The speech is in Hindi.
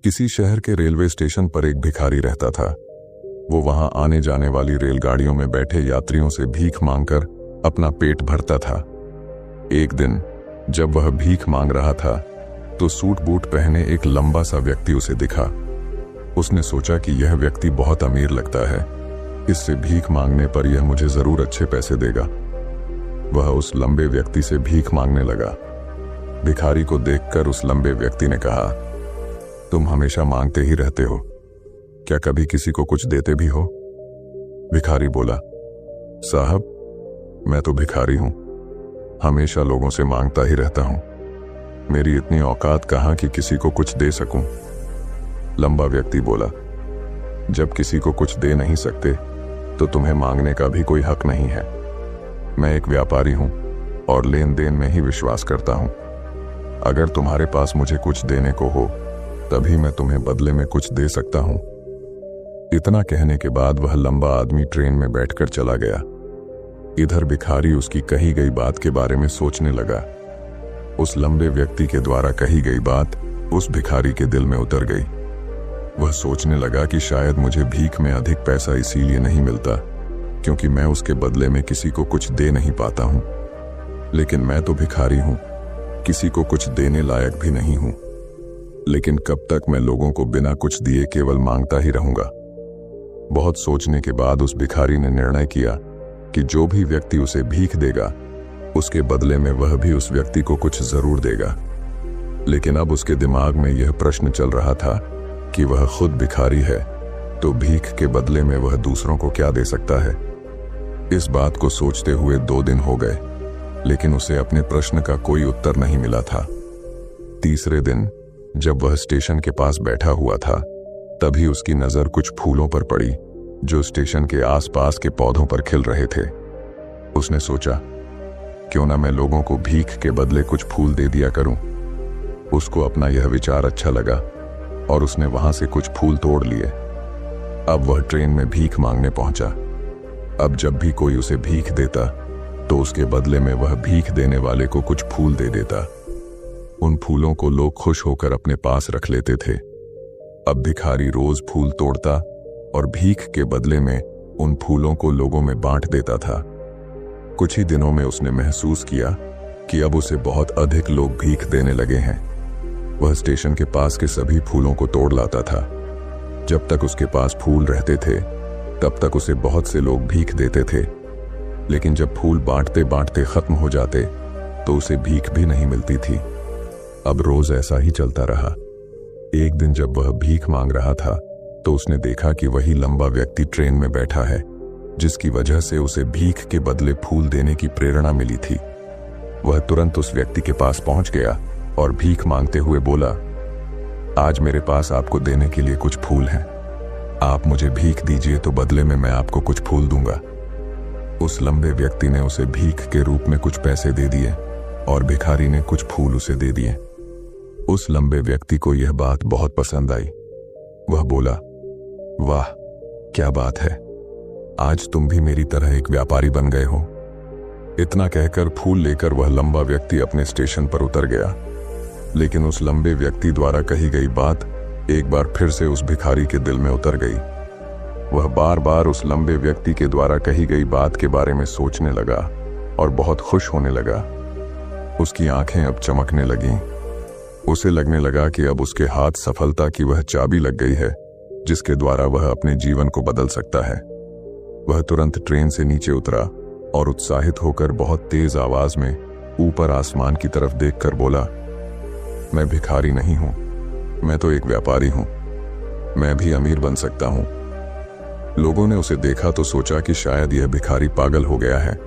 किसी शहर के रेलवे स्टेशन पर एक भिखारी रहता था। वो वहां आने जाने वाली रेलगाड़ियों में बैठे यात्रियों से भीख मांगकर अपना पेट भरता था। एक दिन जब वह भीख मांग रहा था तो सूट बूट पहने एक लंबा सा व्यक्ति उसे दिखा। उसने सोचा कि यह व्यक्ति बहुत अमीर लगता है, इससे भीख मांगने पर यह मुझे जरूर अच्छे पैसे देगा। वह उस लंबे व्यक्ति से भीख मांगने लगा। भिखारी को देखकर उस लंबे व्यक्ति ने कहा, तुम हमेशा मांगते ही रहते हो, क्या कभी किसी को कुछ देते भी हो? भिखारी बोला, साहब मैं तो भिखारी हूं, हमेशा लोगों से मांगता ही रहता हूं, मेरी इतनी औकात कहां कि किसी को कुछ दे सकूं। लंबा व्यक्ति बोला, जब किसी को कुछ दे नहीं सकते तो तुम्हें मांगने का भी कोई हक नहीं है। मैं एक व्यापारी हूं और लेन देन में ही विश्वास करता हूं। अगर तुम्हारे पास मुझे कुछ देने को हो तभी मैं तुम्हें बदले में कुछ दे सकता हूं। इतना कहने के बाद वह लंबा आदमी ट्रेन में बैठकर चला गया। इधर भिखारी उसकी कही गई बात के बारे में सोचने लगा। उस लंबे व्यक्ति के द्वारा कही गई बात उस भिखारी के दिल में उतर गई। वह सोचने लगा कि शायद मुझे भीख में अधिक पैसा इसीलिए नहीं मिलता क्योंकि मैं उसके बदले में किसी को कुछ दे नहीं पाता हूं। लेकिन मैं तो भिखारी हूं, किसी को कुछ देने लायक भी नहीं हूं। लेकिन कब तक मैं लोगों को बिना कुछ दिए केवल मांगता ही रहूंगा? बहुत सोचने के बाद उस भिखारी ने निर्णय किया कि जो भी व्यक्ति उसे भीख देगा उसके बदले में वह भी उस व्यक्ति को कुछ जरूर देगा। लेकिन अब उसके दिमाग में यह प्रश्न चल रहा था कि वह खुद भिखारी है तो भीख के बदले में वह दूसरों को क्या दे सकता है। इस बात को सोचते हुए 2 दिन हो गए, लेकिन उसे अपने प्रश्न का कोई उत्तर नहीं मिला था। तीसरे दिन जब वह स्टेशन के पास बैठा हुआ था तभी उसकी नजर कुछ फूलों पर पड़ी जो स्टेशन के आसपास के पौधों पर खिल रहे थे। उसने सोचा, क्यों ना मैं लोगों को भीख के बदले कुछ फूल दे दिया करूं। उसको अपना यह विचार अच्छा लगा और उसने वहां से कुछ फूल तोड़ लिए। अब वह ट्रेन में भीख मांगने पहुंचा। अब जब भी कोई उसे भीख देता तो उसके बदले में वह भीख देने वाले को कुछ फूल दे देता। उन फूलों को लोग खुश होकर अपने पास रख लेते थे। अब भिखारी रोज फूल तोड़ता और भीख के बदले में उन फूलों को लोगों में बांट देता था। कुछ ही दिनों में उसने महसूस किया कि अब उसे बहुत अधिक लोग भीख देने लगे हैं। वह स्टेशन के पास के सभी फूलों को तोड़ लाता था। जब तक उसके पास फूल रहते थे तब तक उसे बहुत से लोग भीख देते थे, लेकिन जब फूल बांटते बांटते खत्म हो जाते तो उसे भीख भी नहीं मिलती थी। अब रोज ऐसा ही चलता रहा। एक दिन जब वह भीख मांग रहा था तो उसने देखा कि वही लंबा व्यक्ति ट्रेन में बैठा है जिसकी वजह से उसे भीख के बदले फूल देने की प्रेरणा मिली थी। वह तुरंत उस व्यक्ति के पास पहुंच गया और भीख मांगते हुए बोला, आज मेरे पास आपको देने के लिए कुछ फूल हैं, आप मुझे भीख दीजिए तो बदले में मैं आपको कुछ फूल दूंगा। उस लंबे व्यक्ति ने उसे भीख के रूप में कुछ पैसे दे दिए और भिखारी ने कुछ फूल उसे दे दिए। उस लंबे व्यक्ति को यह बात बहुत पसंद आई। वह बोला, वाह क्या बात है, आज तुम भी मेरी तरह एक व्यापारी बन गए हो। इतना कहकर फूल लेकर वह लंबा व्यक्ति अपने स्टेशन पर उतर गया। लेकिन उस लंबे व्यक्ति द्वारा कही गई बात एक बार फिर से उस भिखारी के दिल में उतर गई। वह बार बार उस लंबे व्यक्ति के द्वारा कही गई बात के बारे में सोचने लगा और बहुत खुश होने लगा। उसकी आंखें अब चमकने लगीं। उसे लगने लगा कि अब उसके हाथ सफलता की वह चाबी लग गई है जिसके द्वारा वह अपने जीवन को बदल सकता है। वह तुरंत ट्रेन से नीचे उतरा और उत्साहित होकर बहुत तेज आवाज में ऊपर आसमान की तरफ देखकर बोला, मैं भिखारी नहीं हूं, मैं तो एक व्यापारी हूं, मैं भी अमीर बन सकता हूं। लोगों ने उसे देखा तो सोचा कि शायद यह भिखारी पागल हो गया है,